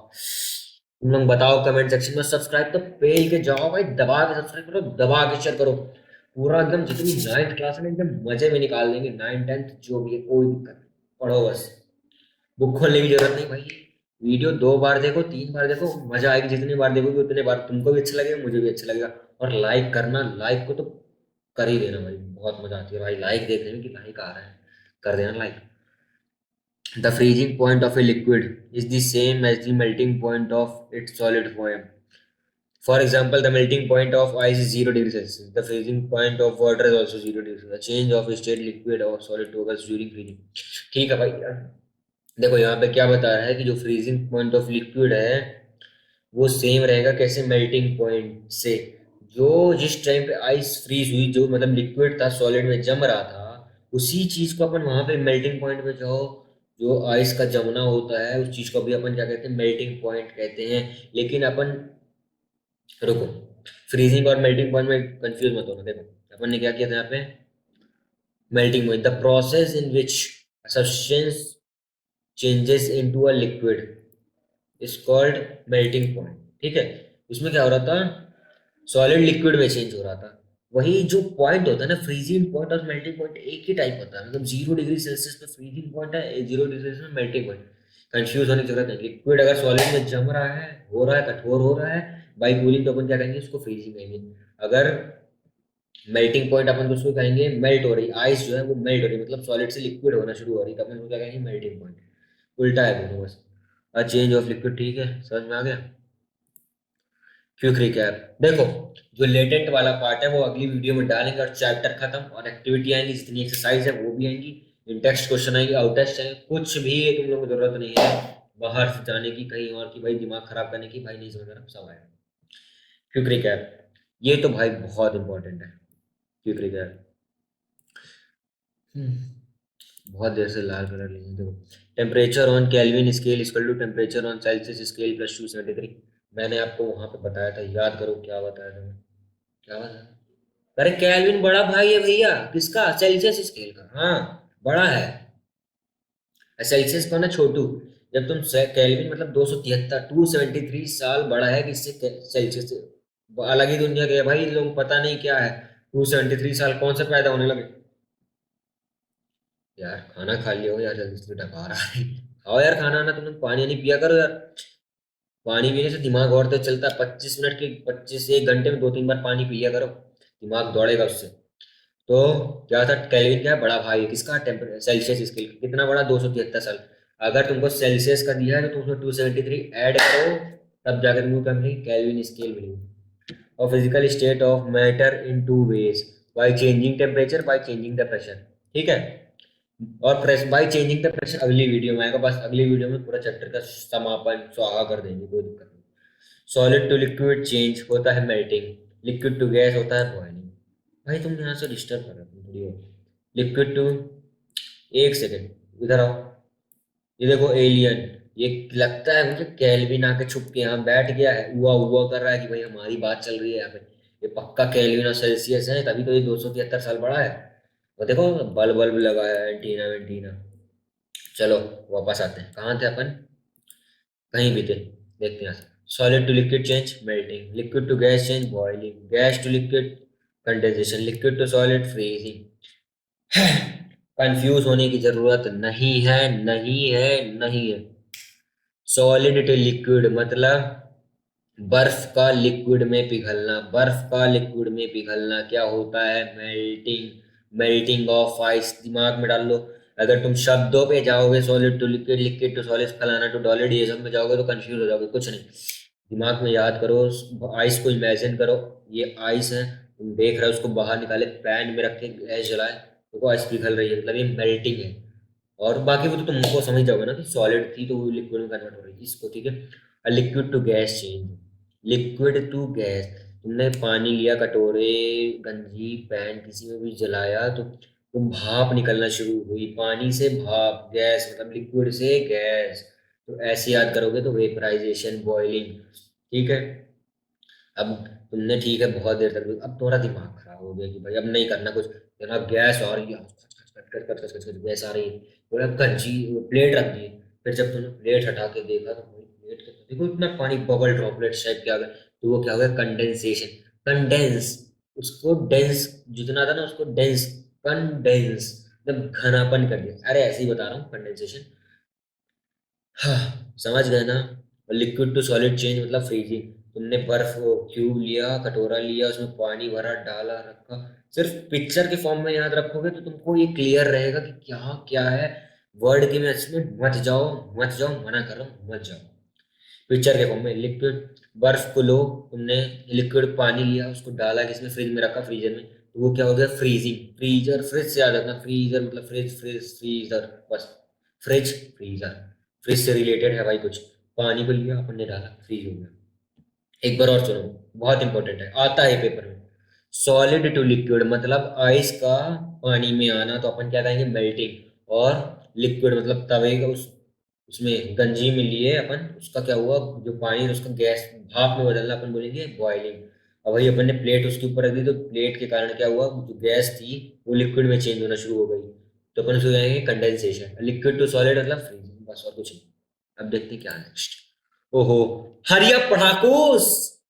Speaker 1: तुम लोग बताओ कमेंट सेक्शन में, सब्सक्राइब तो पेल के जाओ भाई, दबा के सब्सक्राइब करो, दबा के शेयर करो, पूरा एकदम, जितनी 9th क्लास में एकदम मजे में निकाल देंगे, 9 10th जो भी है, कोई दिक्कत नहीं, पढ़ो बस, बुक खोलने की जरूरत नहीं भाई। वीडियो 2 बार देखो, 3 बार देखो, मजा आएगी, जितनी बार देखोगे उतने बार तुमको भी अच्छा लगेगा, मुझे भी अच्छा लगेगा। और लाइक करना, लाइक को तो कर ही देना भाई, बहुत मजा आती है भाई लाइक देखने में, कि लाइक आ रहा है, कर देना like. The freezing point of a liquid is the same as the melting point of its solid form. For example, the melting point of ice is 0 degrees Celsius. The freezing point of water is also 0 degrees Celsius. The change of state liquid or solid to occurs during freezing. ठीक है भाई यार, देखो यहाँ पे क्या बता रहा है कि जो फ्रीजिंग पॉइंट ऑफ लिक्विड है वो सेम रहेगा कैसे, मेल्टिंग पॉइंट से। जो जिस टाइम पे आइस फ्रीज हुई, जो मतलब लिक्विड था सॉलिड में जम रहा था, उसी चीज को अपन वहां पे मेल्टिंग पॉइंट पे जाओ, जो आइस का जमना होता है उस चीज को भी अपन क्या कहते हैं, मेल्टिंग पॉइंट कहते हैं। लेकिन अपन, रुको, फ्रीजिंग और मेल्टिंग पॉइंट में कंफ्यूज मत होना। देखो अपन ने क्या किया था यहाँ पे, melting point, the process in which substance changes into a liquid is called melting point. ठीक है, उसमें क्या हो रहा था, सॉलिड लिक्विड में चेंज हो रहा था। वही जो पॉइंट होता है ना, फ्रीजिंग पॉइंट और मेल्टिंग पॉइंट एक ही टाइप होता है, मतलब 0 डिग्री सेल्सियस पे फ्रीजिंग पॉइंट है, 0 डिग्री सेल्सियस में मेल्टिंग पॉइंट। कंफ्यूज होने की जरूरत नहीं। लिक्विड अगर सॉलिड में जम रहा है, हो रहा है, कठोर हो रहा है बाई कूलिंग, तो अपन क्या कहेंगे, उसको फ्रीजिंग कहेंगे। अगर मेल्टिंग पॉइंट अपन उसको कहेंगे, मेल्ट हो रही आइस जो है वो मेल्ट हो रही, मतलब सॉलिड से लिक्विड होना शुरू हो रही, तो अपन उसको क्या कहेंगे, मेल्टिंग पॉइंट। उल्टा है दोनों बस। चेंज ऑफ लिक्विड, ठीक है, समझ में आ गया। क्विक रिकैप, देखो जो लेटेंट वाला पार्ट है वो अगली वीडियो में डालेंगे, और चैप्टर खत्म, और एक्टिविटी आएंगी, जितनी एक्सरसाइज है वो भी आएंगी, इन टेक्स्ट क्वेश्चन आएंगे, आउट टेस्ट आएंगे, कुछ भी तुम लोगों को जरूरत नहीं है बाहर से जाने की, कहीं और की, भाई दिमाग खराब करने की, भाई नहीं समझ रहा सब आएगा। क्विक रिकैप, ये तो भाई बहुत इंपॉर्टेंट है। क्विक रिकैप, बहुत देर से लाल कलर लेंगे। देखो, temperature on Kelvin scale equal to temperature on Celsius scale plus 273। मैंने आपको वहां पे बताया था, याद करो क्या बताया था मैं, क्या बताया। अरे केल्विन बड़ा भाई है भैया, किसका, सेल्सियस स्केल का, हाँ बड़ा है। सेल्सियस को ना छोटू, जब तुम केल्विन मतलब 273, 273 साल बड़ा है किससे, सेल्सियस से। अलग ही दुनिया के है भाई लोग, पता नहीं क्या है, 273 साल कौन से पैदा होने लगे। यार खाना खा लिया हो यार, जल्दी से डकार रहा है। खाओ यार खाना, ना तुम लोग पानी नहीं पिया करो यार। पानी पीने से दिमाग और तेज चलता है, 25 मिनट के, 25 1 घंटे में 2 3 बार पानी पिया करो, दिमाग दौड़ेगा उससे। तो क्या था, केल्विन क्या है, बड़ा भाई है किसका, टेम्परेचर सेल्सियस स्केल, कितना बड़ा, 273 साल। अगर तुमको सेल्सियस का दिया है तो तुम उसमें 273 ऐड करो, तब जाकर तुमको क्या मिलेगी, केल्विन स्केल मिलेगी। और physical state of matter in 2 ways, by changing temperature, by changing the pressure. ठीक है, और press by changing the pressure अगली वीडियो में आएगा, बस अगली वीडियो में पूरा चैप्टर का समापन स्वाहा कर देंगे, कोई दिक्कत नहीं। सॉलिड टू लिक्विड चेंज होता है मेल्टिंग, लिक्विड टू गैस होता है बॉइलिंग। भाई तुम यहाँ से डिस्टर्ब कर रहे हो थोड़ी और। लिक्विड टू, एक सेकेंड इधर आओ, ये देखो एलियन, ये लगता है मुझे केल्विन आके छुप के यहाँ बैठ गया है, हुआ हुआ कर रहा है कि भाई हमारी बात चल रही है यहाँ पे। ये पक्का केल्विन और सेल्सियस है, तभी तो ये 273 साल बड़ा है। और देखो बल्ब बल्ब लगा है, एंटीना वेंटीना। चलो वापस आते हैं, कहाँ थे अपन, कहीं भी थे, देखते हैं। Solid to liquid change melting, liquid to gas change boiling, gas to liquid condensation, liquid to solid freezing. Confuse होने की जरूरत नहीं है, नहीं है, नहीं है। सॉलिड टू लिक्विड मतलब बर्फ का लिक्विड में पिघलना, बर्फ का लिक्विड में पिघलना क्या होता है, मेल्टिंग, मेल्टिंग ऑफ आइस, दिमाग में डाल लो। अगर तुम शब्दों पे जाओगे, solid to liquid, liquid to solid, फलाना टू डॉलिड, ये सब में जाओगे तो कंफ्यूज हो जाओगे, कुछ नहीं। दिमाग में याद करो, आइस को इमेजिन करो, ये आइस है, तुम देख रहे हो उसको, बाहर निकाले, पैन में रख के गैस जलाए, तो आइस पिघल रही है, मतलब ये मेल्टिंग है। और बाकी वो तो तुमको समझ जाओगे ना कि सॉलिड थी तो वो लिक्विड में कन्वर्ट हो रही है, इसको, ठीक है। Liquid to gas change, liquid to gas, तुमने पानी लिया, कटोरे, गंजी, पैन, किसी में भी जलाया तो वो भाप निकलना शुरू हुई, पानी से भाप, गैस मतलब लिक्विड से गैस। तो ऐसे याद करोगे तो वेपराइजेशन, बॉइलिंग। ठीक है, अब तुमने, ठीक है बहुत देर तक, अब थोड़ा दिमाग खराब हो गया कि भाई अब नहीं करना कुछ, जनाब गैस आ रही है, गैस आ रही है, बोला कच्ची प्लेट रख दी। फिर जब तुमने प्लेट हटा के देखा तो भाई प्लेट के देखो इतना पानी, बबल ड्रॉपलेट टाइप के आ गए, तो वो क्या हो गया, कंडेंसेशन, कंडेंस, उसको डेंस, जितना था ना उसको डेंस, कंडेंस, मतलब घनापन कर दिया। अरे ऐसे ही बता रहा हूँ, कंडेंसेशन। हाँ समझ गए ना। लिक्विड टू सॉलिड चेंज मतलब फ्रीजिंग, तुमने बर्फ को क्यूब लिया, कटोरा लिया, उसमें पानी भरा, डाला, रखा। सिर्फ पिक्चर के फॉर्म में याद रखोगे तो तुमको ये क्लियर रहेगा कि क्या क्या है। वर्ड के मैच में मत जाओ, मत जाओ, मना कर रहा हूँ, मत जाओ। पिक्चर के फॉर्म में लिक्विड, बर्फ को लो, तुमने लिक्विड पानी लिया, उसको डाला किसमें, फ्रिज में रखा, फ्रीजर में, तो वो क्या हो गया, फ्रीजिंग। फ्रीजर, फ्रिज से याद रखना, फ्रीजर मतलब फ्रिज, फ्रिज फ्रीजर, बस, फ्रिज फ्रीजर, फ्रिज से रिलेटेड है भाई कुछ। पानी को लिया अपन ने, डाला, फ्रीज हो गया। एक बार और सुनो, बहुत इंपॉर्टेंट है, आता है पेपर में। सॉलिड टू लिक्विड मतलब आइस का पानी में आना, तो अपन क्या कहेंगे, मेल्टिंग। और लिक्विड मतलब तवे का उसमें गंजी में लिए अपन, उसका क्या हुआ, जो पानी है उसका गैस भाप में बदलना अपन बोलेंगे बॉइलिंग। और वही अपन ने प्लेट उसके ऊपर रख दी, तो प्लेट के कारण क्या हुआ, जो गैस थी वो लिक्विड में चेंज होना शुरू हो गई, तो अपन उसको कहेंगे कंडेंसेशन। लिक्विड टू सॉलिड मतलब फ्रीजिंग, बस और कुछ नहीं। अब देखते हैं क्या नेक्स्ट। ओहो, हरिया पढ़ाकूस,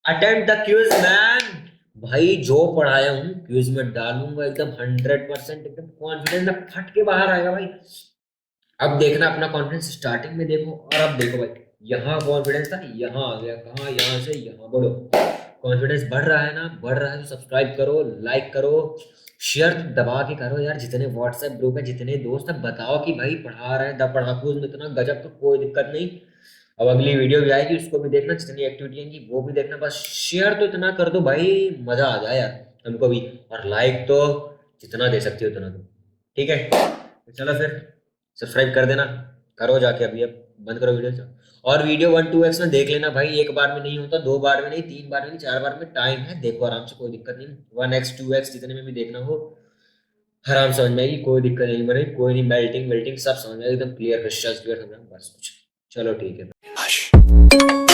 Speaker 1: अटेम्प्ट द क्विज मैन। भाई जो पढ़ाया हूँ क्विज में डालूंगा एकदम 100%, एकदम कॉन्फिडेंस में फट के बाहर आएगा भाई। अब देखना अपना कॉन्फिडेंस स्टार्टिंग में देखो, और अब देखो भाई, यहाँ कॉन्फिडेंस था, यहाँ आ गया, कहाँ, यहाँ से यहाँ बढ़ो। कॉन्फिडेंस बढ़ रहा है ना, बढ़ रहा है तो सब्सक्राइब करो, लाइक करो, शेयर दबा के करो यार, जितने व्हाट्सएप ग्रुप है, जितने दोस्त है, बताओ कि भाई पढ़ा रहे हैं द पढ़ाकूज में इतना गजब, तो कोई दिक्कत नहीं। अब अगली वीडियो भी आएगी, उसको भी देखना, जितनी एक्टिविटी आएंगी वो भी देखना, बस शेयर तो इतना कर दो भाई, मजा आ जाए यार हमको भी। और लाइक तो जितना दे सकते हो उतना दो, ठीक है। तो चलो फिर सब्सक्राइब कर देना, करो जाके अभी, अब बंद करो वीडियो। और वीडियो 1-2x में देख लेना भाई, एक बार में नहीं होता, 2 बार में नहीं, 3 बार में नहीं, 4 बार में, टाइम है, देखो आराम से, कोई दिक्कत नहीं। 1x 2x जितने में भी देखना हो, आराम समझ में आएगी, कोई दिक्कत नहीं बनेगी, कोई नहीं, मेल्टिंग वेल्टिंग सब समझ में आएगी, एकदम क्लियर क्रिस्टल क्लियर समझ में, बस कुछ। चलो ठीक है।